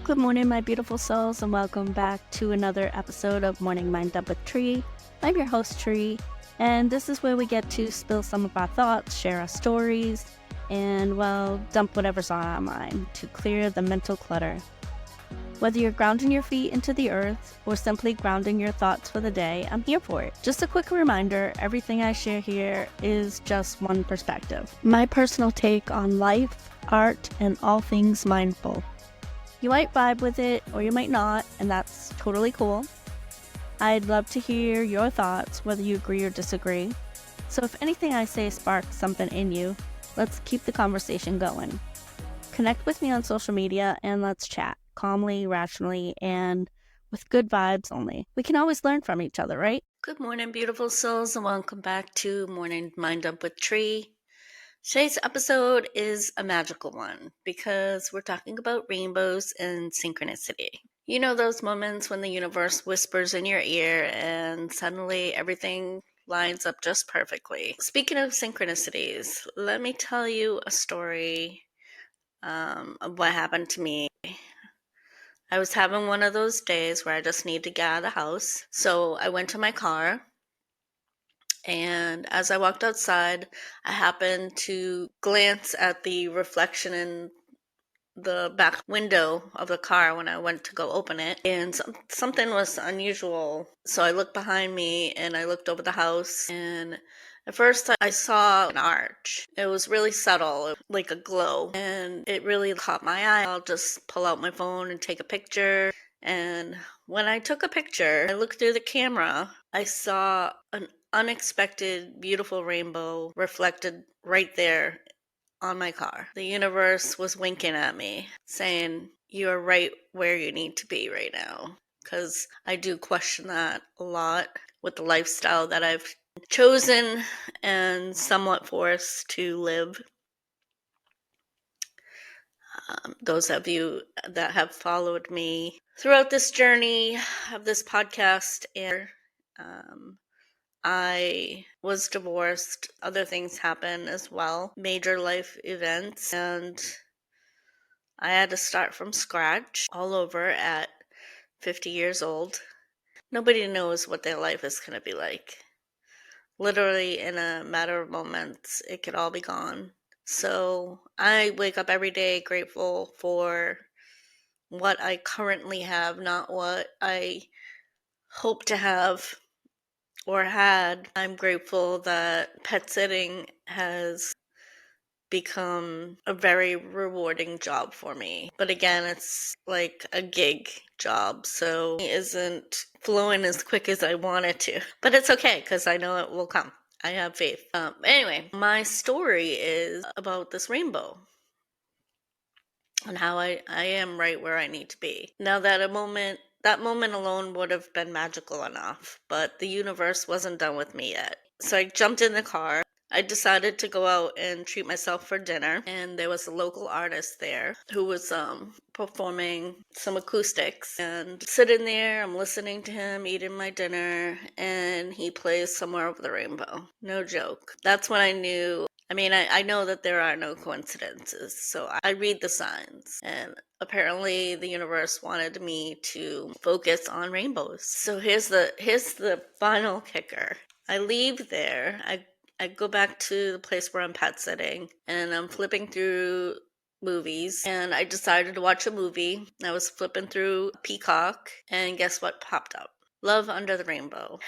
Good morning, my beautiful souls, and welcome back to another episode of Morning Mind Up with Trie. I'm your host, Trie, and this is where we get to spill some of our thoughts, share our stories, and, well, dump whatever's on our mind to clear the mental clutter. Whether you're grounding your feet into the earth or simply grounding your thoughts for the day, I'm here for it. Just a quick reminder, everything I share here is just one perspective. My personal take on life, art, and all things mindful. You might vibe with it or you might not, and that's totally cool. I'd love to hear your thoughts, whether you agree or disagree. So if anything I say sparks something in you, let's keep the conversation going. Connect with me on social media and let's chat calmly, rationally, and with good vibes only. We can always learn from each other, right? Good morning, beautiful souls, and welcome back to Morning Mind Up with Trie. Today's episode is a magical one because we're talking about rainbows and synchronicity. You know those moments when the universe whispers in your ear and suddenly everything lines up just perfectly. Speaking of synchronicities, let me tell you a story of what happened to me. I was having one of those days where I just need to get out of the house. So I went to my car. And as I walked outside, I happened to glance at the reflection in the back window of the car when I went to go open it. And something was unusual. So I looked behind me and I looked over the house. And at first I saw an arch. It was really subtle, like a glow. And it really caught my eye. I'll just pull out my phone and take a picture. And when I took a picture, I looked through the camera. I saw an unexpected, beautiful rainbow reflected right there on my car. The universe was winking at me, saying, "You're right where you need to be right now." Because I do question that a lot with the lifestyle that I've chosen and somewhat forced to live. Those of you that have followed me throughout this journey of this podcast, and I was divorced. Other things happened as well, major life events, and I had to start from scratch all over at 50 years old. Nobody knows what their life is going to be like. Literally, in a matter of moments, it could all be gone. So I wake up every day grateful for what I currently have, not what I hope to have or had. I'm grateful that pet sitting has become a very rewarding job for me. But again, it's like a gig job, so it isn't flowing as quick as I want it to. But it's okay, because I know it will come. I have faith. Anyway, my story is about this rainbow and how I am right where I need to be. Now that moment alone would have been magical enough, but the universe wasn't done with me yet. So I jumped in the car. I decided to go out and treat myself for dinner, and there was a local artist there who was performing some acoustics, and sitting there, I'm listening to him, eating my dinner, and he plays Somewhere Over the Rainbow. No joke. That's when I knew. I know that there are no coincidences, so I read the signs, and apparently the universe wanted me to focus on rainbows. So here's the final kicker. I leave there, I go back to the place where I'm pet sitting, and I'm flipping through movies, and I decided to watch a movie. I was flipping through Peacock, and guess what popped up? Love Under the Rainbow.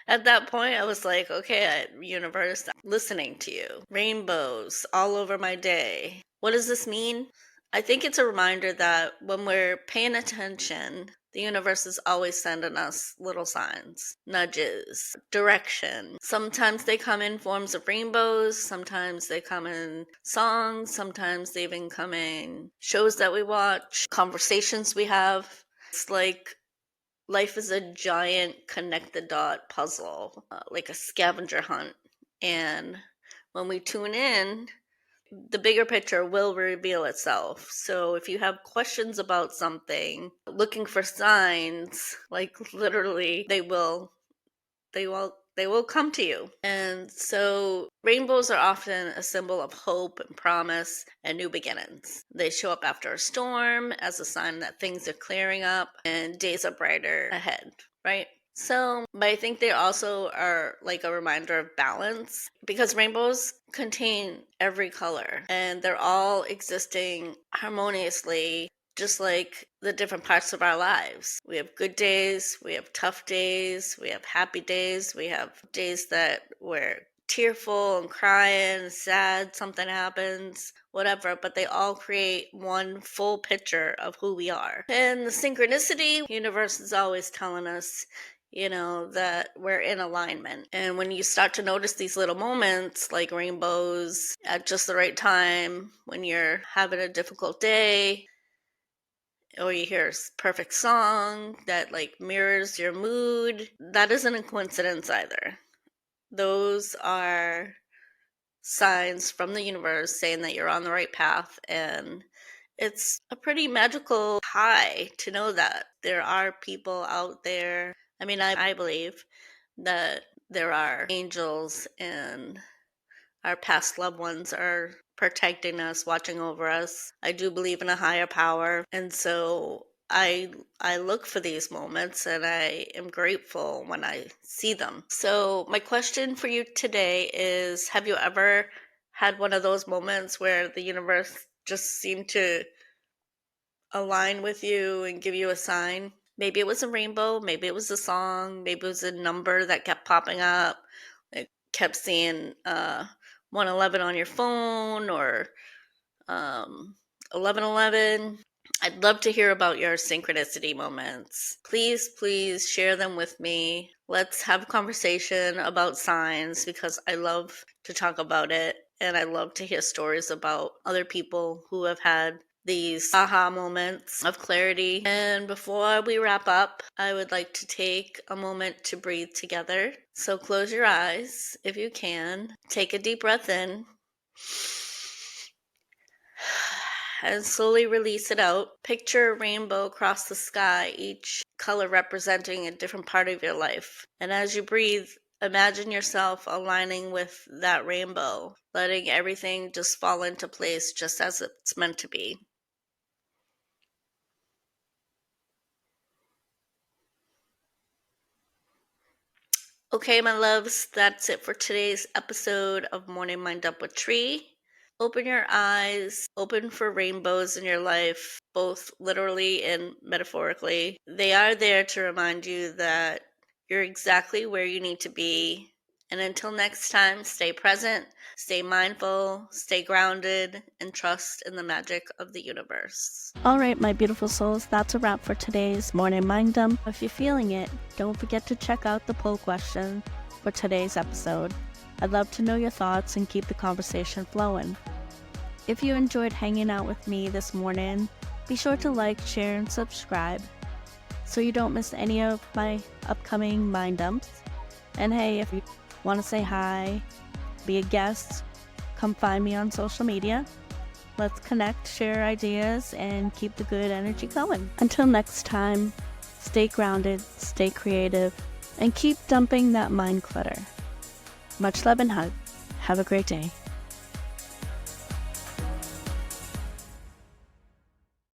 At that point, I was like, okay, universe, I'm listening to you. Rainbows all over my day. What does this mean? I think it's a reminder that when we're paying attention, the universe is always sending us little signs, nudges, direction. Sometimes they come in forms of rainbows, sometimes they come in songs, sometimes they even come in shows that we watch, conversations we have. It's like life is a giant connect-the-dot puzzle, like a scavenger hunt. And when we tune in, the bigger picture will reveal itself. So if you have questions about something, looking for signs, like literally they will they will come to you. And so rainbows are often a symbol of hope and promise and new beginnings. They show up after a storm as a sign that things are clearing up and days are brighter ahead, right? So, but I think they also are like a reminder of balance, because rainbows contain every color and they're all existing harmoniously, just like the different parts of our lives. We have good days, we have tough days, we have happy days, we have days that we're tearful and crying, sad, something happens, whatever, but they all create one full picture of who we are. And the synchronicity, the universe is always telling us, that we're in alignment. And when you start to notice these little moments like rainbows at just the right time, when you're having a difficult day, or you hear a perfect song that like mirrors your mood, that isn't a coincidence either. Those are signs from the universe saying that you're on the right path, and it's a pretty magical high to know that there are people out there. I mean, I believe that there are angels and our past loved ones are protecting us, watching over us. I do believe in a higher power, and so I look for these moments and I am grateful when I see them. So my question for you today is, have you ever had one of those moments where the universe just seemed to align with you and give you a sign? Maybe it was a rainbow, maybe it was a song, maybe it was a number that kept popping up. It kept saying 111 on your phone, or 1111. I'd love to hear about your synchronicity moments. Please share them with me. Let's have a conversation about signs, because I love to talk about it, and I love to hear stories about other people who have had these aha moments of clarity. And before we wrap up, I would like to take a moment to breathe together. So close your eyes if you can. Take a deep breath in and slowly release it out. Picture a rainbow across the sky, each color representing a different part of your life. And as you breathe, imagine yourself aligning with that rainbow, letting everything just fall into place just as it's meant to be. Okay, my loves, that's it for today's episode of Morning Mind Up with Trie. Open your eyes, open for rainbows in your life, both literally and metaphorically. They are there to remind you that you're exactly where you need to be. And until next time, stay present, stay mindful, stay grounded, and trust in the magic of the universe. All right, my beautiful souls, that's a wrap for today's Morning Mind Dump. If you're feeling it, don't forget to check out the poll question for today's episode. I'd love to know your thoughts and keep the conversation flowing. If you enjoyed hanging out with me this morning, be sure to like, share, and subscribe so you don't miss any of my upcoming mind dumps. And hey, if you want to say hi, be a guest, come find me on social media. Let's connect, share ideas, and keep the good energy going. Until next time, stay grounded, stay creative, and keep dumping that mind clutter. Much love and hug. Have a great day.